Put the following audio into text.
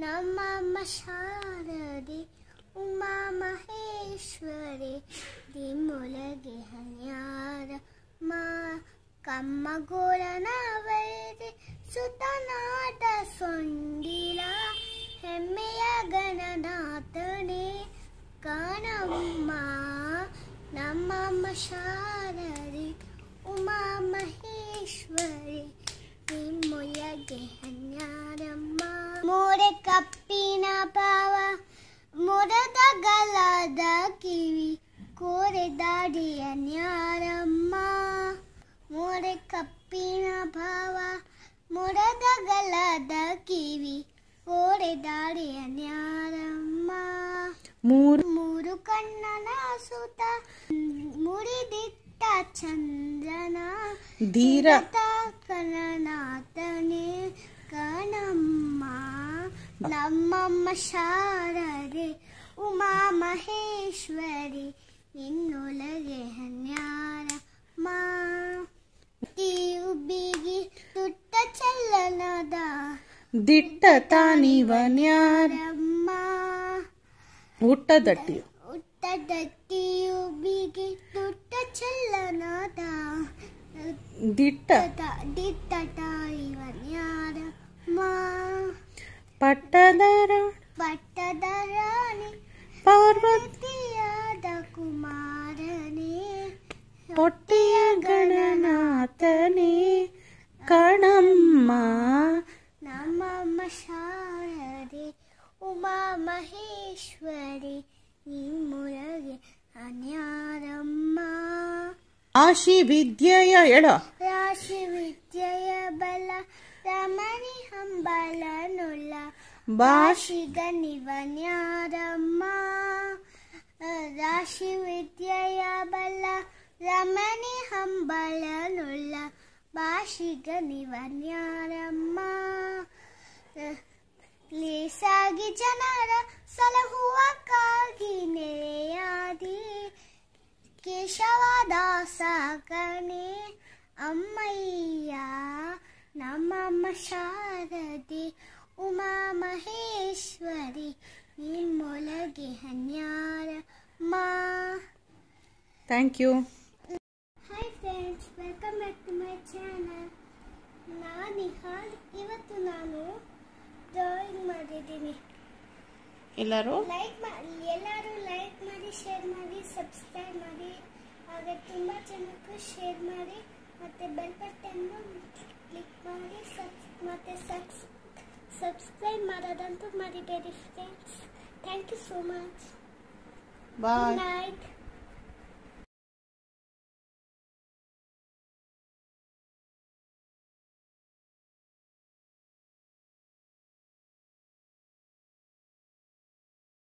ನಮ್ಮಮ್ಮ ಶಾರದೆ ಉಮಾ ಮಹೇಶ್ವರಿ ದಿಮ್ಮೊಳಗೆ ಹನ್ಯಾರ ಮಾ ಕಮ್ಮಗೋಳನ ವೈರಿ ಸುತನಾಟ ಸೊಂಡಿಲ ಹೆಮ್ಮೆಯ ಗಣನಾಥನೇ ಕಾಣಮ್ಮ ನಮ್ಮಮ್ಮ ಶಾರದೆ ಉಮಾ ಮಹೇಶ್ವರಿ ನಿಮ್ಮೊಳಗೆ ಹನ್ಯಾರಮ್ಮ ಮೋರೆ ಕಪ್ಪಿನ ಭಾವ ಮೊರದ ಗಲದ ಕಿವಿ ಕೋರೆ ದಾಡಿಯ ನ್ಯಾರಮ್ಮ ಮೋರೆ ಕಪ್ಪಿನ ಭಾವ ಮೊರದ ಗಲದ ಕಿವಿ ಕೋರೆ ದಾಡಿಯ ನ್ಯಾರಮ್ಮ ಮೂರು ಕಣ್ಣನ ಸುತ ಮುರಿದಿಟ್ಟ ಚಂದ್ರನ ಧೀರತ ಕನನಾಥನೇ ಕಣಮ್ಮ ನಮ್ಮಮ್ಮ ಶಾರದೆ ಉಮಾ ಮಹೇಶ್ವರಿ ನಿನ್ನೊಳಗೆ ಹನ್ಯಾರಮ್ಮ ಉಬ್ಬಿಗಿ ತುಟ್ಟ ಚಲ್ಲನದ ದಿಟ್ಟ ತಾನಿವನ್ಯಾರಮ್ಮ ಹುಟ್ಟದಟ್ಟಿ ಉಬ್ಬಿಗಿ ತುಟ್ಟ ಚಲ್ಲನದ ದಿಟ್ಟ ತಾಯಿವನ್ಯಾರಮ್ಮ ಪಟ್ಟದ ರಾಣಿ ಪಾರ್ವತಿಯಾದ ಕುಮಾರನೇ ಹೊಟ್ಟೆಯ ಗಣನಾಥನೇ ಕಣಮ್ಮ ನಮ್ಮಮ್ಮ ಶಾರದೆ ಉಮಾ ಮಹೇಶ್ವರಿ ನಿಮ್ಮೊಳಗೆ ಹನ್ಯಾರಮ್ಮ ಆಶಿ ವಿದ್ಯೆಯ ಎಡ ರಾಶಿ ವಿದ್ಯೆಯ ಬಲ ರಮಣಿ ಹಂಬಲ ನುಲ್ಲ ಭಾಷಿಗ ನಿವನ್ಯಾರಮ್ಮ ರಾಶಿ ವಿದ್ಯೆಯ ಬಲ ರಮಣಿ ಹಂಬಲ ನುಲ್ಲ ಭಾಷಿಗ ನಿವನ್ಯಾರಮ್ಮ ಲೇಸಾಗಿ ಜನರ ಸಲಹುವಕ್ಕಾಗಿ ನೆರೆಯಾದಿ ಕೇಶವದಾಸ ಕಣೆ ಅಮ್ಮಯ್ಯ ನಮ್ಮಮ್ಮ ಶಾರದೆ ಉಮಾ ಮಹೇಶ್ವರಿ ನಿಮ್ಮೊಳಗೆ ಹನ್ಯಾರಮ್ಮ. Thank you. Hi friends, welcome back to my channel. ನಾನು ನಿಹಾಲ್. ಇವತ್ತು ನಾನು ಡ್ರಾಯಿಂಗ್ ಮಾಡಿದ್ದೀನಿ. ಎಲ್ಲರೂ ಲೈಕ್ ಮಾಡಿ, ಶೇರ್ ಮಾಡಿ, ಸಬ್ಸ್ಕ್ರೈಬ್ ಮಾಡಿ. ಹಾಗೆ ತುಂಬ ಜನಕ್ಕೂ ಶೇರ್ ಮಾಡಿ ಮತ್ತು ಬೆಲ್ ಬಟನ್ ಕ್ಲಿಕ್ ಮಾಡಿ ಮತ್ತು ಸಬ್ಸ್ಕ್ರೈಬ್ ಮಾಡೋದಂತೂ ಮರಿಬೇಡಿ friends. Thank you so much. Bye. Good night.